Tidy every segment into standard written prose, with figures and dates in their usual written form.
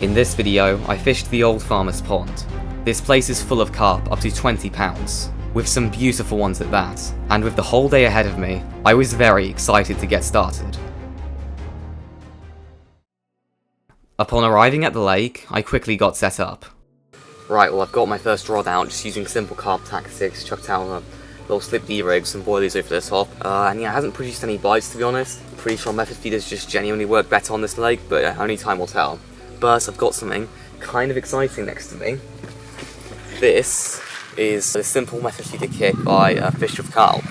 In this video, I fished the old farmer's pond. This place is full of carp up to 20 pounds, with some beautiful ones at that, and with the whole day ahead of me, I was very excited to get started. Upon arriving at the lake, I quickly got set up. Right, well I've got my first rod out, just using simple carp tactics, chucked out a little slip D-rig, some boilies over the top, and yeah, it hasn't produced any bites to be honest. I'm pretty sure method feeders just genuinely work better on this lake, but only time will tell. But I've got something kind of exciting next to me. This is a simple method feeder kit by Fish with Carl.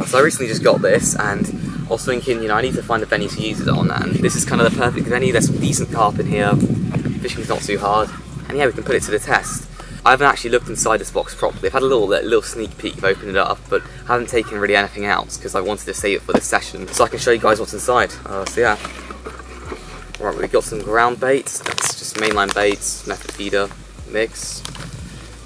So I recently just got this, and I was thinking, I need to find a venue to use it on, and this is kind of the perfect venue. There's some decent carp in here, fishing's not too hard, and yeah, we can put it to the test. I haven't actually looked inside this box properly. I've had a little sneak peek, I've opened it up, but haven't taken really anything out because I wanted to save it for this session, so I can show you guys what's inside. So yeah. Right, we've got some ground bait, that's just mainline baits, method feeder mix.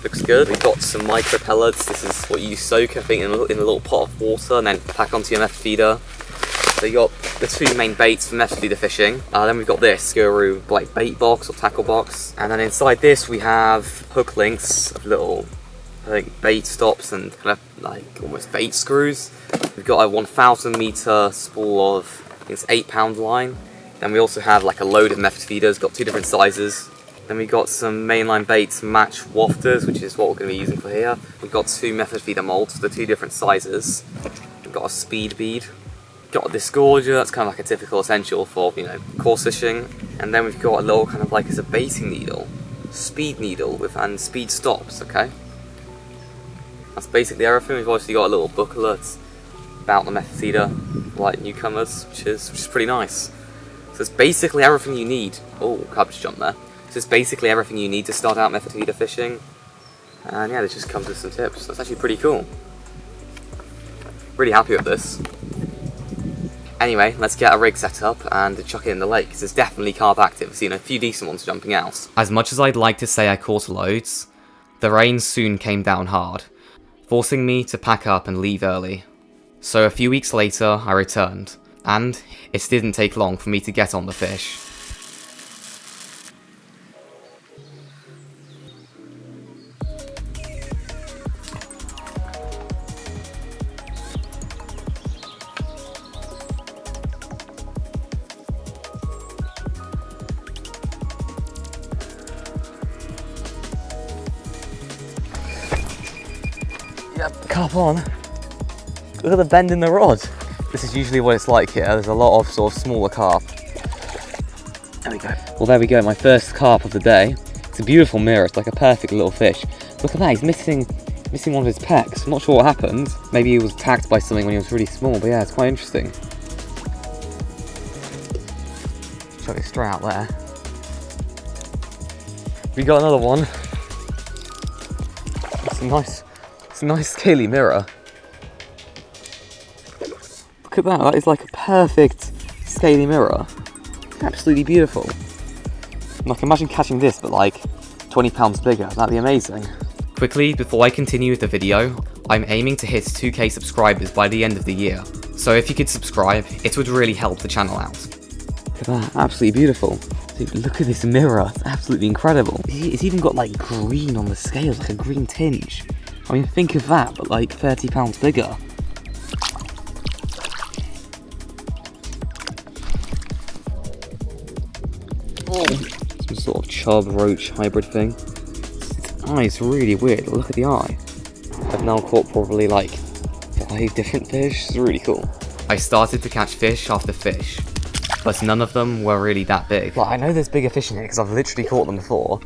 Looks good. We've got some micro pellets. This is what you soak, I think, in a little pot of water and then pack onto your method feeder. So you got the two main baits for method feeder fishing. Then we've got this Guru like bait box or tackle box, and then inside this we have hook links of little, I think, bait stops and kind of like almost bait screws. We've got a 1,000 meter spool of, I think it's 8-pound line. Then we also have like a load of method feeders, got two different sizes. Then we've got some mainline baits match wafters, which is what we're going to be using for here. We've got two method feeder molds, the two different sizes. We've got a speed bead. Got a disgorger, that's kind of like a typical essential for, coarse fishing. And then we've got a little kind of like, it's a baiting needle, speed needle and speed stops, okay? That's basically everything. We've obviously got a little booklet about the method feeder, like newcomers, which is pretty nice. So it's basically everything you need. Oh, carp just jumped there. So it's basically everything you need to start out method feeder fishing. And yeah, this just comes with some tips. That's actually pretty cool. Really happy with this. Anyway, let's get a rig set up and chuck it in the lake, because there's definitely carp active. I've seen a few decent ones jumping out. As much as I'd like to say I caught loads, the rain soon came down hard, forcing me to pack up and leave early. So a few weeks later, I returned, and it didn't take long for me to get on the fish. Yep, carp on. Look at the bend in the rod. This is usually what it's like here. There's a lot of sort of smaller carp. There we go. Well, there we go, my first carp of the day. It's a beautiful mirror, it's like a perfect little fish. Look at that, he's missing one of his pecks. I'm not sure what happened. Maybe he was attacked by something when he was really small, but yeah, it's quite interesting. Chuck it straight out there. We got another one. It's a nice scaly mirror. Look at that, that is like a perfect scaly mirror. Absolutely beautiful. Like, imagine catching this but like 20 pounds bigger, that'd be amazing. Quickly, before I continue with the video, I'm aiming to hit 2k subscribers by the end of the year. So if you could subscribe, it would really help the channel out. Look at that, absolutely beautiful. Dude, look at this mirror, it's absolutely incredible. It's even got like green on the scales, like a green tinge. I mean, think of that, but like 30 pounds bigger. Oh, some sort of chub roach hybrid thing. Its eye is really weird. Look at the eye. I've now caught probably like 5 different fish. It's really cool. I started to catch fish after fish, but none of them were really that big. Like, I know there's bigger fish in here because I've literally caught them before.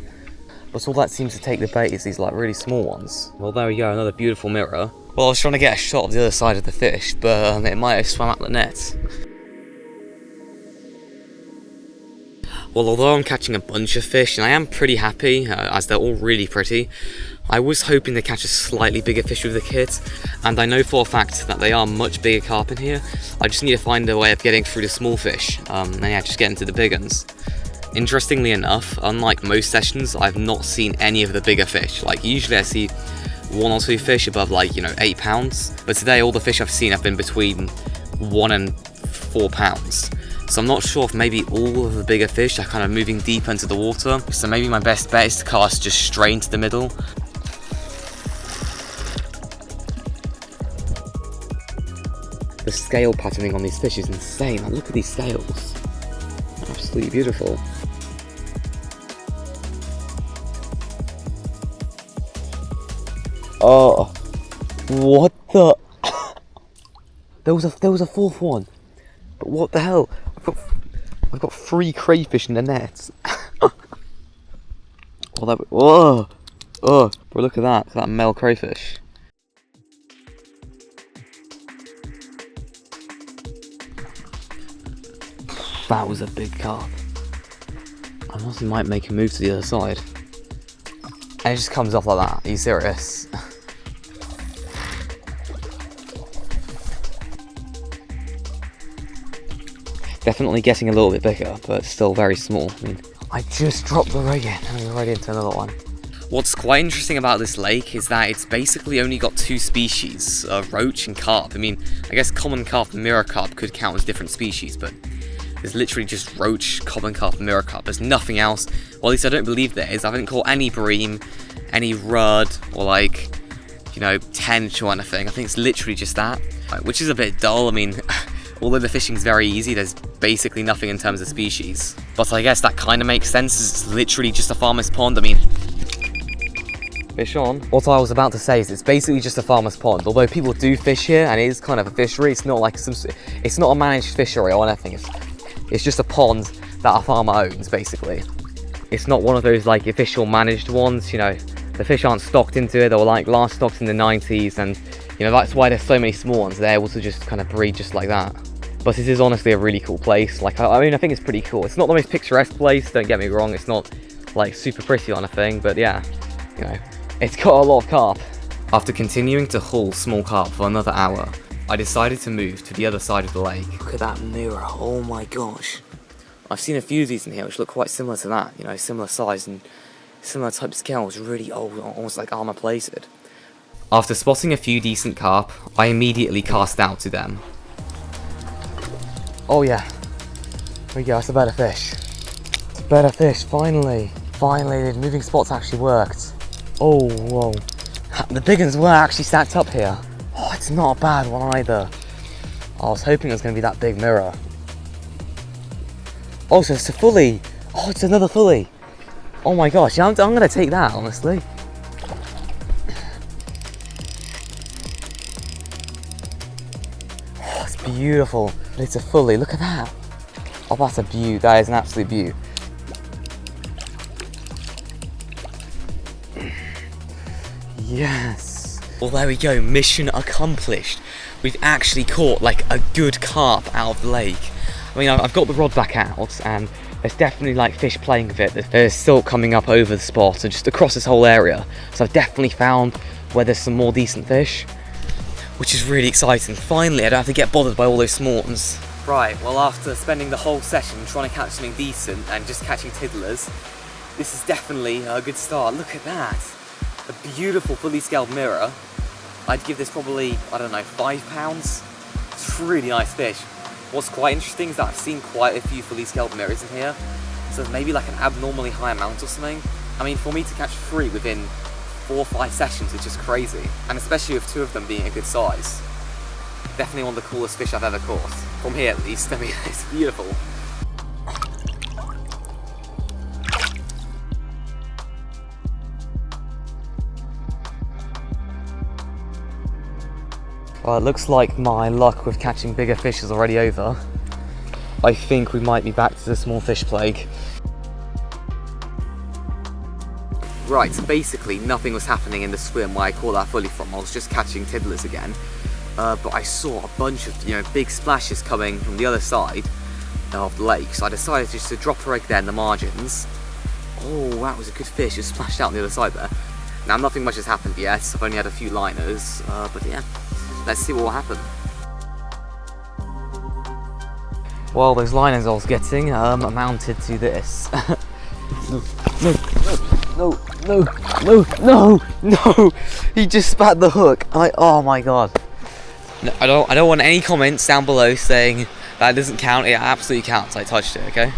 But all that seems to take the bait is these like really small ones. Well, there we go, another beautiful mirror. Well, I was trying to get a shot of the other side of the fish, but it might have swam out the net. Well, although I'm catching a bunch of fish, and I am pretty happy, as they're all really pretty, I was hoping to catch a slightly bigger fish with the kit, and I know for a fact that they are much bigger carp in here. I just need to find a way of getting through the small fish, and yeah, just get into the big ones. Interestingly enough, unlike most sessions, I've not seen any of the bigger fish. Like, usually I see 1 or 2 fish above, like, 8 pounds, but today all the fish I've seen have been between 1 and 4 pounds. So I'm not sure if maybe all of the bigger fish are kind of moving deeper into the water. So maybe my best bet is to cast just straight into the middle. The scale patterning on these fish is insane. Like, look at these scales. Absolutely beautiful. Oh, what the? There was a fourth one. But what the hell? I've got 3 crayfish in the nets. Oh, bro, look at that male crayfish. That was a big carp. I honestly might make a move to the other side. And it just comes off like that. Are you serious? Definitely getting a little bit bigger, but still very small. I mean, I just dropped the rig in and we're right into another one. What's quite interesting about this lake is that it's basically only got 2 species, roach and carp. I mean, I guess common carp and mirror carp could count as different species, but there's literally just roach, common carp, and mirror carp. There's nothing else. Well, at least I don't believe there is. I haven't caught any bream, any rudd, or like, you know, tench or anything. I think it's literally just that, which is a bit dull. I mean, although the fishing's very easy, there's basically nothing in terms of species. But I guess that kind of makes sense. It's literally just a farmer's pond. I mean, fish on. What I was about to say is it's basically just a farmer's pond. Although people do fish here, and it is kind of a fishery. It's not like it's not a managed fishery or anything. It's just a pond that a farmer owns, basically. It's not one of those like official managed ones, you know. The fish aren't stocked into it. They were like last stocked in the 90s, and you know, that's why there's so many small ones. They're able to just kind of breed just like that. But this is honestly a really cool place. Like, I mean, I think it's pretty cool. It's not the most picturesque place, don't get me wrong. It's not like super pretty or anything, but yeah, you know, it's got a lot of carp. After continuing to haul small carp for another hour, I decided to move to the other side of the lake. Look at that mirror, oh my gosh. I've seen a few of these in here which look quite similar to that, you know, similar size and similar type scales, really old, almost like armor plated. After spotting a few decent carp, I immediately cast out to them. Oh yeah, there we go, that's a better fish. It's a better fish, finally. Finally, the moving spots actually worked. Oh, whoa. The big ones were actually stacked up here. Oh, it's not a bad one either. I was hoping it was going to be that big mirror. Oh, so it's a fully. Oh, it's another fully. Oh my gosh, I'm going to take that, honestly. Oh, it's beautiful. It's a fully, look at that. Oh, that's a beaut. That is an absolute beaut. Yes. Well, there we go, mission accomplished. We've actually caught like a good carp out of the lake. I mean, I've got the rod back out and there's definitely like fish playing with it. There's silt coming up over the spot and just across this whole area. So I've definitely found where there's some more decent fish, which is really exciting. Finally, I don't have to get bothered by all those small ones. Right, well, after spending the whole session trying to catch something decent and just catching tiddlers, this is definitely a good start. Look at that. A beautiful fully scaled mirror. I'd give this probably, I don't know, £5. It's a really nice fish. What's quite interesting is that I've seen quite a few fully scaled mirrors in here, so maybe like an abnormally high amount or something. I mean, for me to catch 3 within 4 or 5 sessions is just crazy, and especially with 2 of them being a good size. Definitely one of the coolest fish I've ever caught, from here at least. I mean, it's beautiful. Well, it looks like my luck with catching bigger fish is already over. I think we might be back to the small fish plague. Right, so basically nothing was happening in the swim where I caught that fully from. I was just catching tiddlers again. But I saw a bunch of, you know, big splashes coming from the other side of the lake. So I decided just to drop a rig there in the margins. Oh, that was a good fish. It splashed out on the other side there. Now, nothing much has happened yet. I've only had a few liners, but yeah. Let's see what will happen. Well, those liners I was getting amounted to this. No! He just spat the hook. Oh my god. No, I don't want any comments down below saying That doesn't count. It absolutely counts. I touched it, okay?